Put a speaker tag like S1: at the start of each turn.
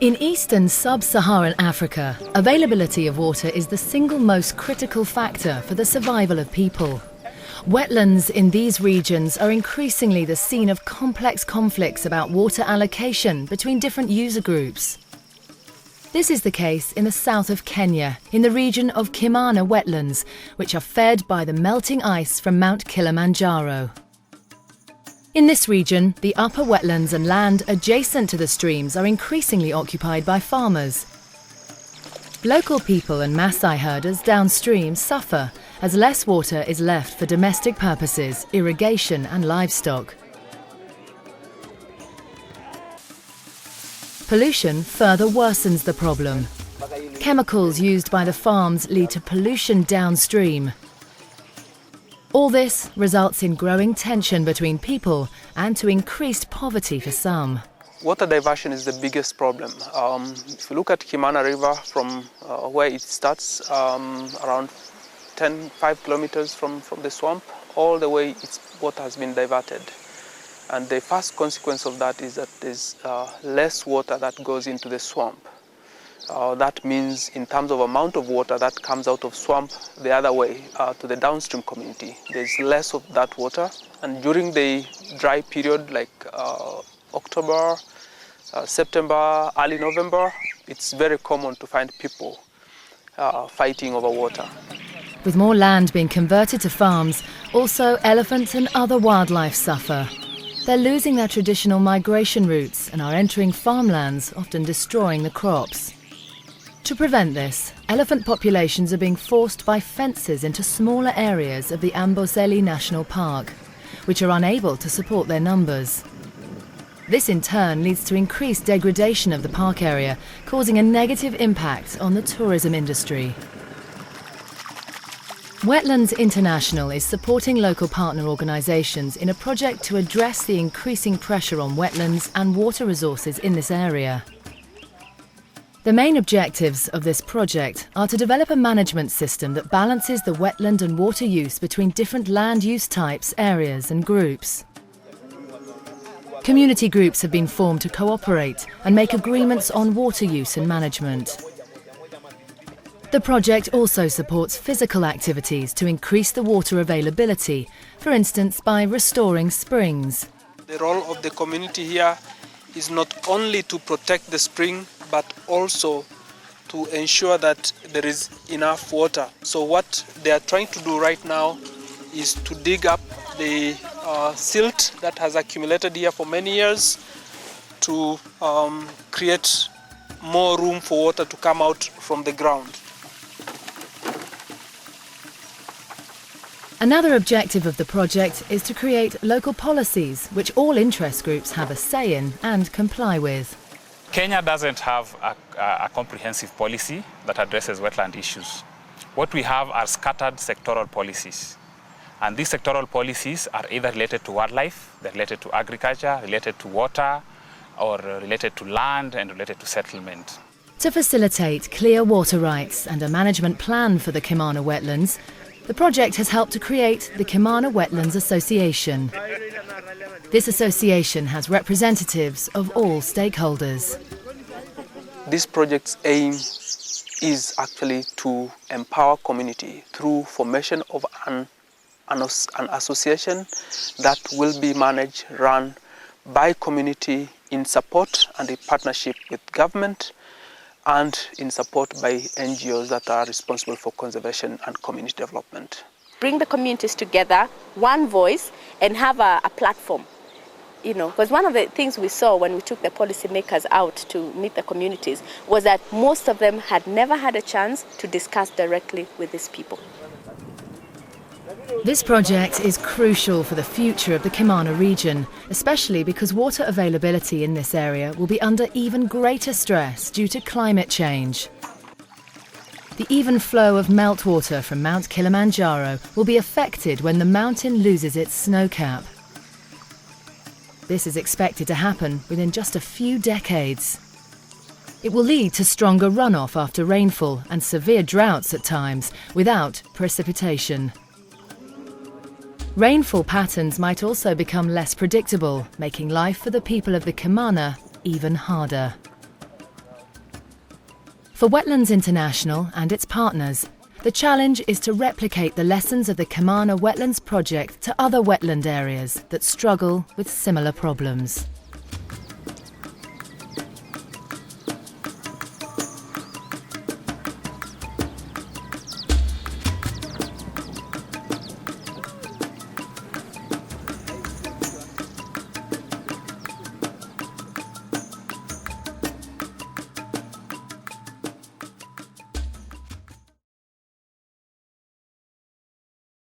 S1: In eastern sub-Saharan Africa, availability of water is the single most critical factor for the survival of people. Wetlands in these regions are increasingly the scene of complex conflicts about water allocation between different user groups. This is the case in the south of Kenya, in the region of Kimana Wetlands, which are fed by the melting ice from Mount Kilimanjaro. In this region, the upper wetlands and land adjacent to the streams are increasingly occupied by farmers. Local people and Maasai herders downstream suffer as less water is left for domestic purposes, irrigation and livestock. Pollution further worsens the problem. Chemicals used by the farms lead to pollution downstream. All this results in growing tension between people and to increased poverty for some.
S2: Water diversion is the biggest problem. If you look at Kimana River from where it starts, around 5 kilometers from the swamp, all the way its water has been diverted. And the first consequence of that is that there's less water that goes into the swamp. That means in terms of amount of water that comes out of swamp the other way to the downstream community, there's less of that water. And during the dry period like October, September, early November, it's very common to find people fighting over water.
S1: With more land being converted to farms, also elephants and other wildlife suffer. They're losing their traditional migration routes and are entering farmlands, often destroying the crops. To prevent this, elephant populations are being forced by fences into smaller areas of the Amboseli National Park, which are unable to support their numbers. This in turn leads to increased degradation of the park area, causing a negative impact on the tourism industry. Wetlands International is supporting local partner organisations in a project to address the increasing pressure on wetlands and water resources in this area. The main objectives of this project are to develop a management system that balances the wetland and water use between different land use types, areas and groups. Community groups have been formed to cooperate and make agreements on water use and management. The project also supports physical activities to increase the water availability, for instance by restoring springs.
S2: The role of the community here is not only to protect the spring, but also to ensure that there is enough water. So what they are trying to do right now is to dig up the silt that has accumulated here for many years to create more room for water to come out from the ground.
S1: Another objective of the project is to create local policies which all interest groups have a say in and comply with.
S3: Kenya doesn't have a comprehensive policy that addresses wetland issues. What we have are scattered sectoral policies. And these sectoral policies are either related to wildlife, they're related to agriculture, related to water, or related to land and related to settlement.
S1: To facilitate clear water rights and a management plan for the Kumano Wetlands, the project has helped to create the Kumano Wetlands Association. This association has representatives of all stakeholders.
S2: This project's aim is actually to empower community through formation of an association that will be managed, run by community in support and in partnership with government and in support by NGOs that are responsible for conservation and community development.
S4: Bring the communities together, one voice, and have a platform. Because one of the things we saw when we took the policymakers out to meet the communities was that most of them had never had a chance to discuss directly with these people.
S1: This project is crucial for the future of the Kimana region, especially because water availability in this area will be under even greater stress due to climate change. The even flow of meltwater from Mount Kilimanjaro will be affected when the mountain loses its snow cap. This is expected to happen within just a few decades. It will lead to stronger runoff after rainfall and severe droughts at times, without precipitation. Rainfall patterns might also become less predictable, making life for the people of the Kimana even harder. For Wetlands International and its partners, the challenge is to replicate the lessons of the Kumano Wetlands project to other wetland areas that struggle with similar problems.